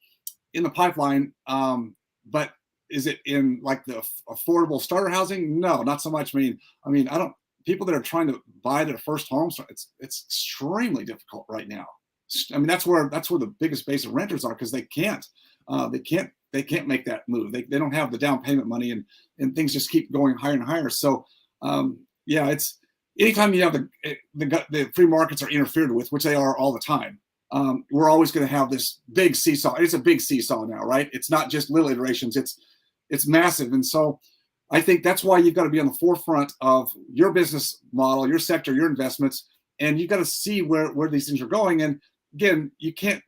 in the pipeline, but is it in like the affordable starter housing? No, not so much. I mean, people that are trying to buy their first homes, it's extremely difficult right now. I mean, that's where the biggest base of renters are because they can't make that move. They don't have the down payment money, and things just keep going higher and higher. So it's anytime you have the free markets are interfered with, which they are all the time. We're always going to have this big seesaw. It's a big seesaw now, right? It's not just little iterations. It's massive. And so I think that's why you've got to be on the forefront of your business model, your sector, your investments, and you've got to see where these things are going. And again, you can't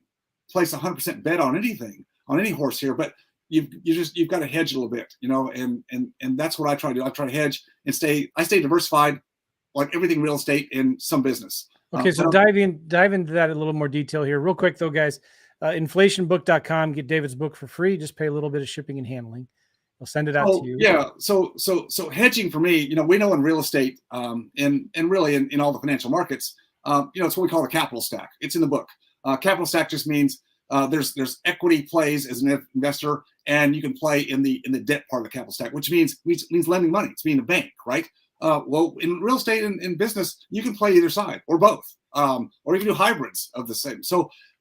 place 100% bet on anything, on any horse here, but you've got to hedge a little bit, and that's what I try to do. I try to hedge and stay diversified, like everything real estate and some business. Okay, so dive into that a little more detail here, real quick though, guys. Inflationbook.com. Get David's book for free. Just pay a little bit of shipping and handling. I'll send it out to you. Yeah. So hedging for me, we know in real estate, and really in all the financial markets, it's what we call a capital stack. It's in the book. Capital stack just means there's equity plays as an investor, and you can play in the debt part of the capital stack, which means lending money. It's being a bank, right? Well, in real estate and in business, you can play either side or both, or you can do hybrids of the same.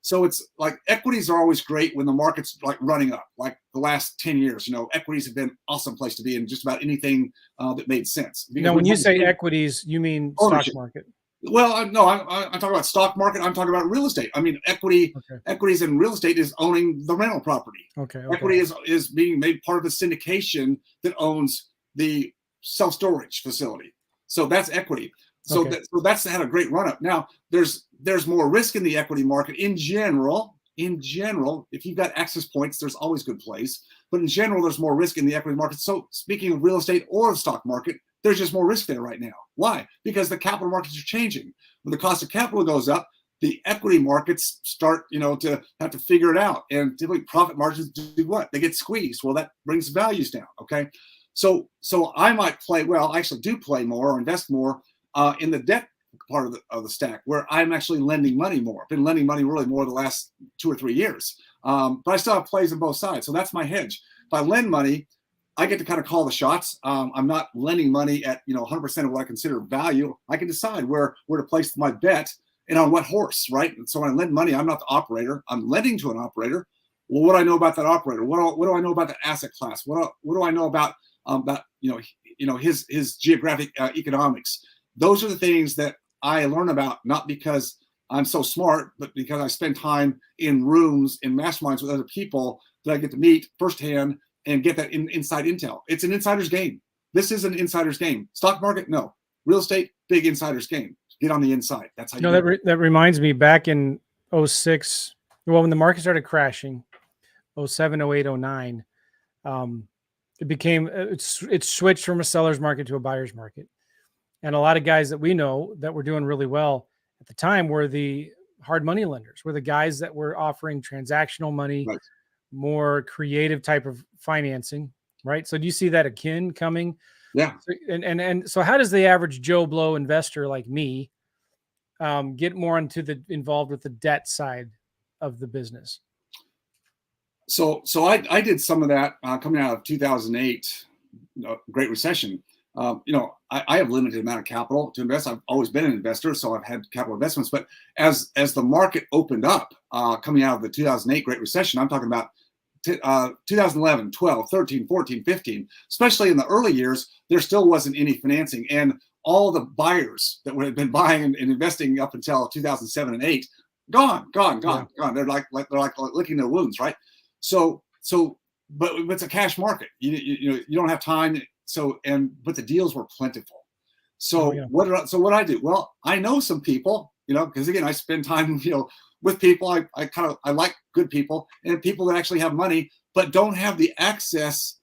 So it's like equities are always great when the market's like running up, like the last 10 years. Equities have been an awesome place to be in just about anything that made sense. Now, when you say equities, you mean ownership. Stock market? Well, no, I'm talking about stock market. I'm talking about real estate. I mean, equities in real estate is owning the rental property. Okay. Equity is being made part of a syndication that owns the self-storage facility. So that's equity. So that's had a great run up. Now there's more risk in the equity market in general. If you've got access points, there's always good plays. But in general, there's more risk in the equity market. So speaking of real estate or the stock market, there's just more risk there right now. Why? Because the capital markets are changing. When the cost of capital goes up, the equity markets start, to have to figure it out. And typically profit margins do what? They get squeezed. Well, that brings values down. Okay. So I might play, I actually do play more or invest more in the debt part of the stack, where I'm actually lending money more. I've been lending money really more the last 2 or 3 years. But I still have plays on both sides. So that's my hedge. If I lend money, I get to kind of call the shots. I'm not lending money at 100% of what I consider value. I can decide where to place my bet and on what horse, right? And so when I lend money, I'm not the operator. I'm lending to an operator. Well, what do I know about that operator? What do I know about the asset class? What do I know about his geographic economics? Those are the things that I learn about, not because I'm so smart, but because I spend time in rooms, in masterminds with other people that I get to meet firsthand and get that inside intel. It's an insider's game. This is an insider's game. Stock market, no. Real estate, big insider's game. Get on the inside. That's how you that reminds me, back in 06, when the market started crashing, 07, 08, 09, it switched from a seller's market to a buyer's market. And a lot of guys that we know that were doing really well at the time were the hard money lenders, were the guys that were offering transactional money, right, more creative type of financing, right? So do you see that akin coming? Yeah. And so how does the average Joe Blow investor like me get more involved with the debt side of the business? So I did some of that coming out of 2008, Great Recession. I have limited amount of capital to invest. I've always been an investor, so I've had capital investments. But as the market opened up coming out of the 2008 Great Recession, I'm talking about 2011, 12, 13, 14, 15, especially in the early years, there still wasn't any financing. And all the buyers that had been buying and investing up until 2007 and 8, gone. They're like licking their wounds, right? But it's a cash market. You don't have time. But the deals were plentiful. So what I do? Well, I know some people, because again, I spend time, with people. I like good people and people that actually have money, but don't have the access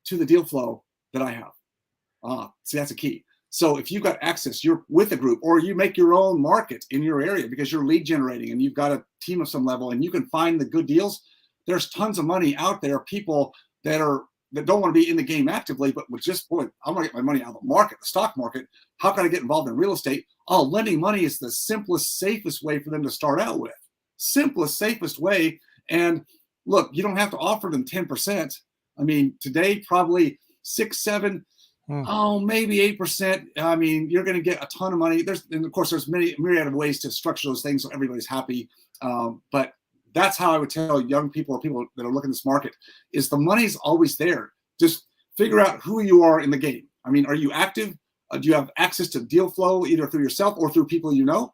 to the deal flow that I have. See, that's a key. So if you've got access, you're with a group, or you make your own market in your area because you're lead generating and you've got a team of some level and you can find the good deals. There's tons of money out there. People that don't want to be in the game actively, but with just, I'm going to get my money out of the market, the stock market. How can I get involved in real estate? Oh, lending money is the simplest, safest way for them to start out with. Simplest, safest way. And look, you don't have to offer them 10%. I mean, today, probably 6, 7, maybe 8%. I mean, you're going to get a ton of money. And of course, there's myriad of ways to structure those things so everybody's happy. But that's how I would tell young people or people that are looking at this market is the money's always there. Just figure out who you are in the game. I mean, are you active? Do you have access to deal flow either through yourself or through people you know?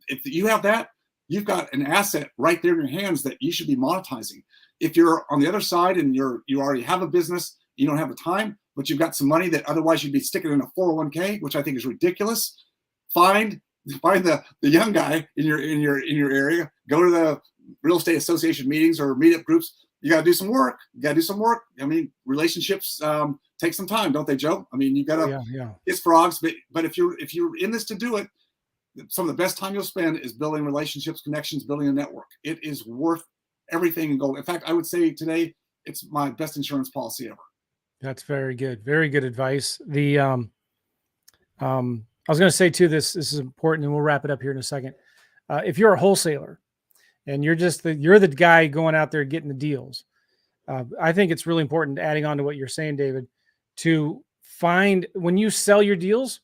If you have that, you've got an asset right there in your hands that you should be monetizing. If you're on the other side and you already have a business, you don't have the time, but you've got some money that otherwise you'd be sticking in a 401k, which I think is ridiculous. Find the young guy in your area. Go to the real estate association meetings or meetup groups. You got to do some work. I mean, relationships take some time, don't they, Joe? I mean, you got to kiss frogs, but if you're in this to do it, some of the best time you'll spend is building relationships, connections, building a network. It is worth everything in gold. In fact, I would say today it's my best insurance policy ever. That's very good. Very good advice. I was going to say too, this is important, and we'll wrap it up here in a second. If you're a wholesaler and you're the guy going out there getting the deals, I think it's really important, adding on to what you're saying, David, to find, when you sell your deals,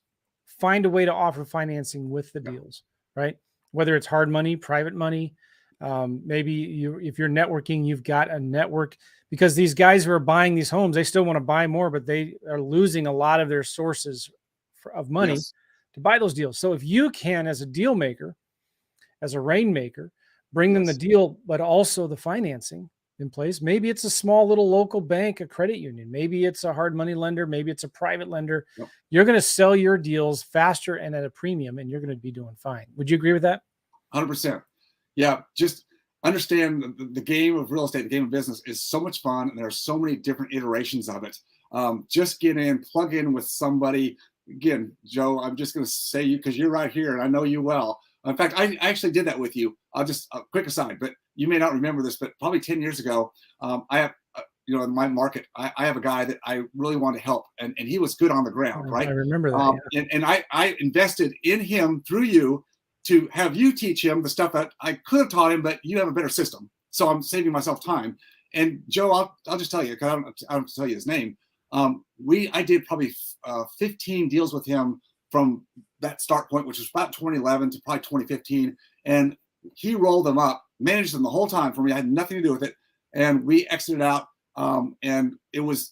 find a way to offer financing with the deals, right? Whether it's hard money, private money, maybe if you're networking, you've got a network, because these guys who are buying these homes, they still want to buy more, but they are losing a lot of their sources of money to buy those deals. So if you can, as a deal maker, as a rainmaker, bring them the deal, but also the financing in place. Maybe it's a small little local bank, a credit union. Maybe it's a hard money lender. Maybe it's a private lender. You're going to sell your deals faster and at a premium, and you're going to be doing fine. Would you agree with that? 100%. Yeah. Just understand the game of real estate, the game of business is so much fun. And there are so many different iterations of it. Just get in, plug in with somebody. Again, Joe, I'm just going to say you, because you're right here and I know you well. In fact, I actually did that with you. I'll just a quick aside, but you may not remember this, but probably 10 years ago, I have, in my market, I have a guy that I really want to help, and he was good on the ground, right? I remember that. And I invested in him through you to have you teach him the stuff that I could have taught him, but you have a better system. So I'm saving myself time. And Joe, I'll just tell you, because I don't have to tell you his name. I did probably 15 deals with him from that start point, which was about 2011 to probably 2015. And he rolled them up, managed them the whole time for me. I had nothing to do with it. And we exited out. And it was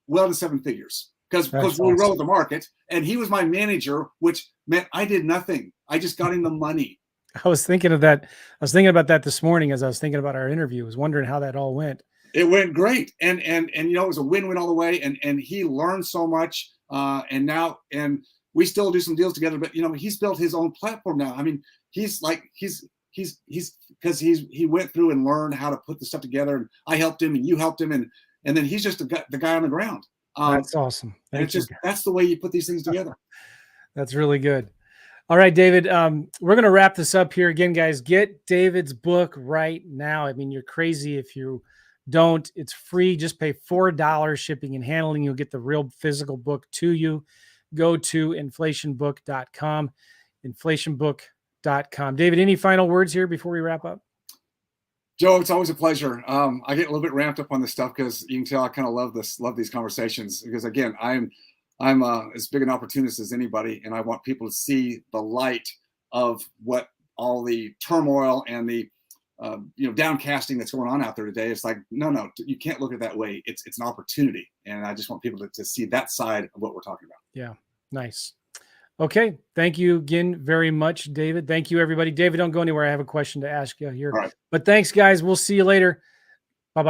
well to seven figures because we rolled the market, and he was my manager, which meant I did nothing. I just got him the money. I was thinking of that. I was thinking about that this morning as I was thinking about our interview. I was wondering how that all went. It went great. And it was a win-win all the way. And he learned so much. And we still do some deals together, but he's built his own platform now. I mean, he went through and learned how to put the stuff together, and I helped him and you helped him. And then he's just the guy on the ground. That's awesome. That's the way you put these things together. That's really good. All right, David, we're going to wrap this up here again, guys. Get David's book right now. I mean, you're crazy if you don't. It's free. Just pay $4 shipping and handling. You'll get the real physical book to you. Go to inflationbook.com, inflationbook.com. David, any final words here before we wrap up? Joe, it's always a pleasure. I get a little bit ramped up on this stuff because you can tell I kind of love these conversations, because again, I'm as big an opportunist as anybody, and I want people to see the light of what all the turmoil and the downcasting that's going on out there today. It's like, no, you can't look at it that way. It's an opportunity, and I just want people to see that side of what we're talking about. Yeah, nice. Okay, thank you again very much, David. Thank you, everybody. David, don't go anywhere. I have a question to ask you here. All right. But thanks, guys. We'll see you later.